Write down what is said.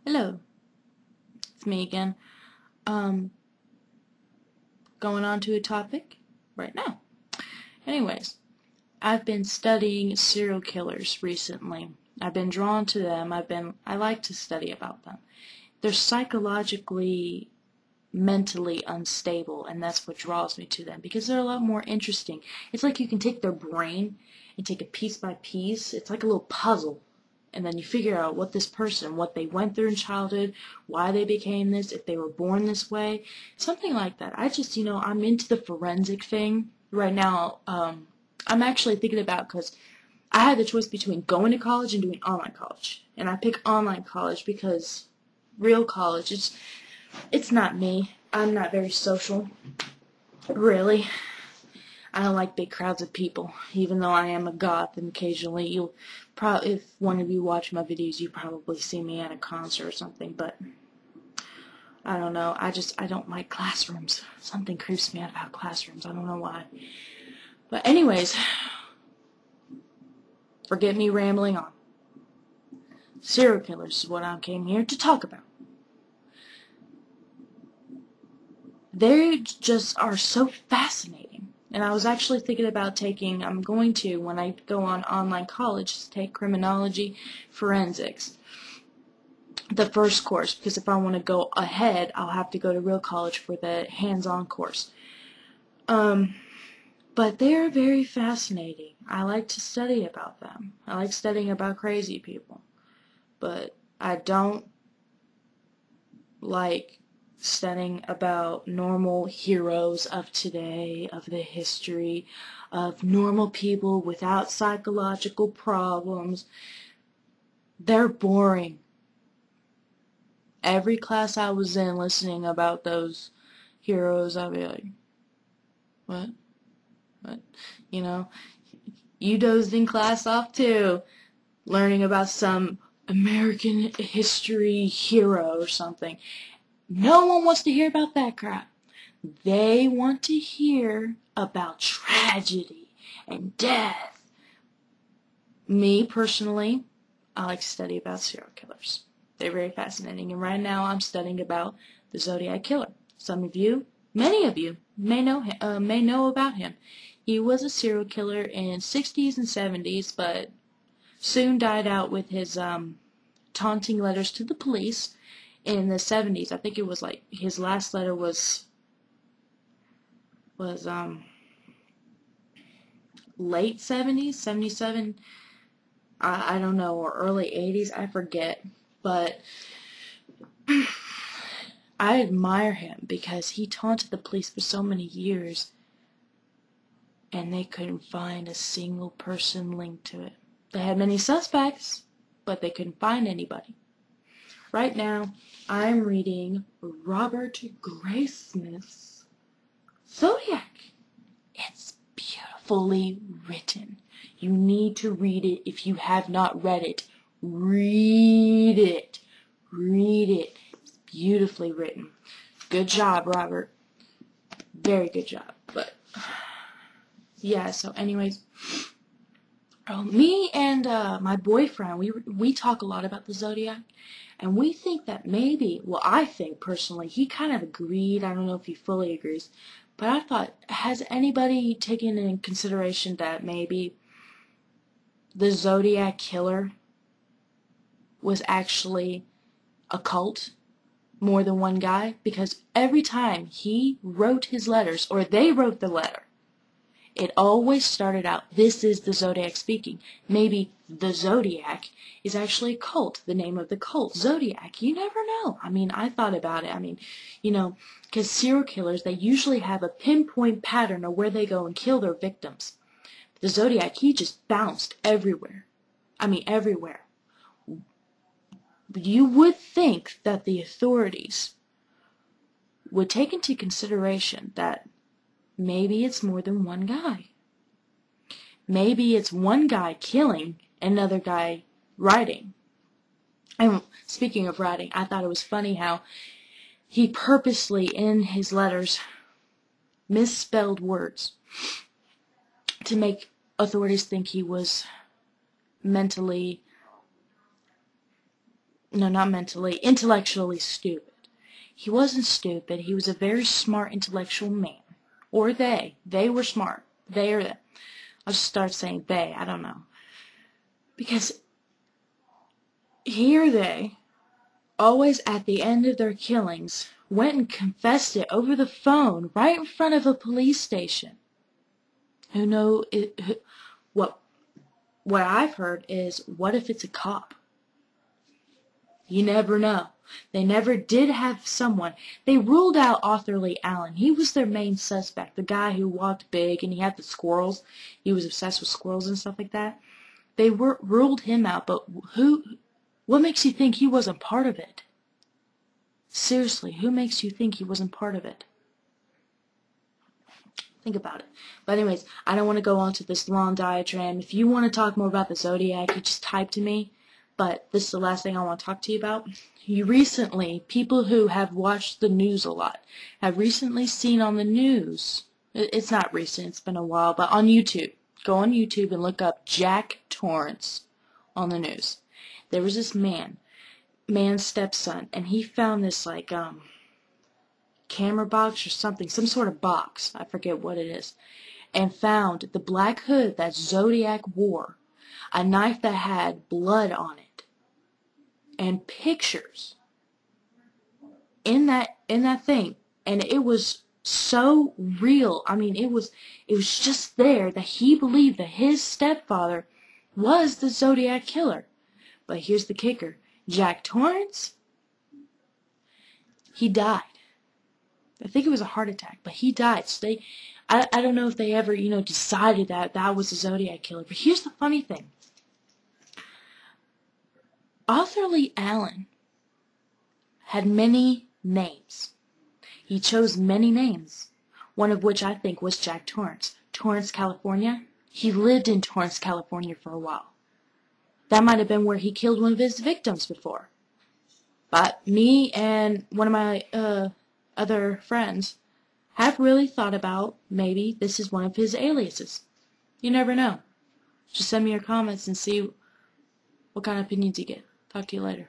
Hello, it's me again. Um, Going on to a topic right now. Anyways, I've been studying serial killers recently. I've been drawn to them. I like to study about them. They're psychologically, mentally unstable, and that's what draws me to them because they're a lot more interesting. It's like you can take their brain and take it piece by piece. It's like a little puzzle. And then you figure out what they went through in childhood, why they became this, if they were born this way, something like that. I'm into the forensic thing right now. I'm actually thinking about, because I had the choice between going to college and doing online college. And I pick online college because real college, it's not me. I'm not very social, really. I don't like big crowds of people, even though I am a goth, and occasionally if one of you watch my videos, you probably see me at a concert or something, but I don't know, I don't like classrooms. Something creeps me out about classrooms, I don't know why. But anyways, forget me rambling on. Serial killers is what I came here to talk about. They just are so fascinating. And I was actually thinking about I'm going to, when I go on online college, take criminology, forensics. The first course, because if I want to go ahead, I'll have to go to real college for the hands-on course. But they're very fascinating. I like to study about them. I like studying about crazy people. But I don't like studying about normal heroes of today, of the history, of normal people without psychological problems. They're boring. Every class I was in listening about those heroes, I'd be like, what? What? You know, you dozed in class off too, learning about some American history hero or something. No one wants to hear about that crap. They want to hear about tragedy and death. Me, personally, I like to study about serial killers. They're very fascinating, and right now I'm studying about the Zodiac Killer. Many of you, may know about him. He was a serial killer in 60s and 70s, but soon died out with his taunting letters to the police. In the 70s, I think it was like his last letter was late 70s, 77, I don't know, or early 80s, I forget, but I admire him because he taunted the police for so many years and they couldn't find a single person linked to it. They had many suspects, but they couldn't find anybody. Right now, I'm reading Robert Graysmith's Zodiac. It's beautifully written. You need to read it if you have not read it. Read it. Read it. It's beautifully written. Good job, Robert. Very good job. But, yeah, so anyways, me and my boyfriend, we talk a lot about the Zodiac. And we think that maybe, well, I think personally, he kind of agreed. I don't know if he fully agrees. But I thought, has anybody taken in consideration that maybe the Zodiac Killer was actually a cult? More than one guy? Because every time he wrote his letters, or they wrote the letter, it always started out, this is the Zodiac speaking. Maybe the Zodiac is actually a cult, the name of the cult. Zodiac, you never know. I mean, I thought about it. I mean, because serial killers, they usually have a pinpoint pattern of where they go and kill their victims. The Zodiac, he just bounced everywhere. I mean, everywhere. You would think that the authorities would take into consideration that maybe it's more than one guy. Maybe it's one guy killing, another guy writing. And speaking of writing, I thought it was funny how he purposely, in his letters, misspelled words to make authorities think he was mentally no, not mentally, intellectually stupid. He wasn't stupid. He was a very smart intellectual man. Or they. They were smart. They or them. I'll just start saying they. I don't know. Because he or they, always at the end of their killings, went and confessed it over the phone right in front of a police station. What I've heard is, what if it's a cop? You never know. They never did have someone. They ruled out Arthur Lee Allen. He was their main suspect, the guy who walked big and he had the squirrels. He was obsessed with squirrels and stuff like that. They ruled him out, but what makes you think he wasn't part of it? Seriously, who makes you think he wasn't part of it? Think about it. But anyways, I don't want to go on to this long diatribe. If you want to talk more about the Zodiac, you just type to me. But this is the last thing I want to talk to you about. People who have watched the news a lot, have recently seen on the news, it's not recent, it's been a while, but on YouTube. Go on YouTube and look up Jack Torrance on the news. There was this man's stepson, and he found this like camera box or something, some sort of box, I forget what it is, and found the black hood that Zodiac wore, a knife that had blood on it, and pictures in that thing, and it was so real. I mean, it was just there that he believed that his stepfather was the Zodiac Killer. But here's the kicker. Jack Torrance, he died. I think it was a heart attack, but he died. So I don't know if they ever, decided that was the Zodiac Killer. But here's the funny thing. Arthur Lee Allen had many names. He chose many names, one of which I think was Jack Torrance. Torrance, California. He lived in Torrance, California for a while. That might have been where he killed one of his victims before. But me and one of my other friends have really thought about maybe this is one of his aliases. You never know. Just send me your comments and see what kind of opinions you get. Talk to you later.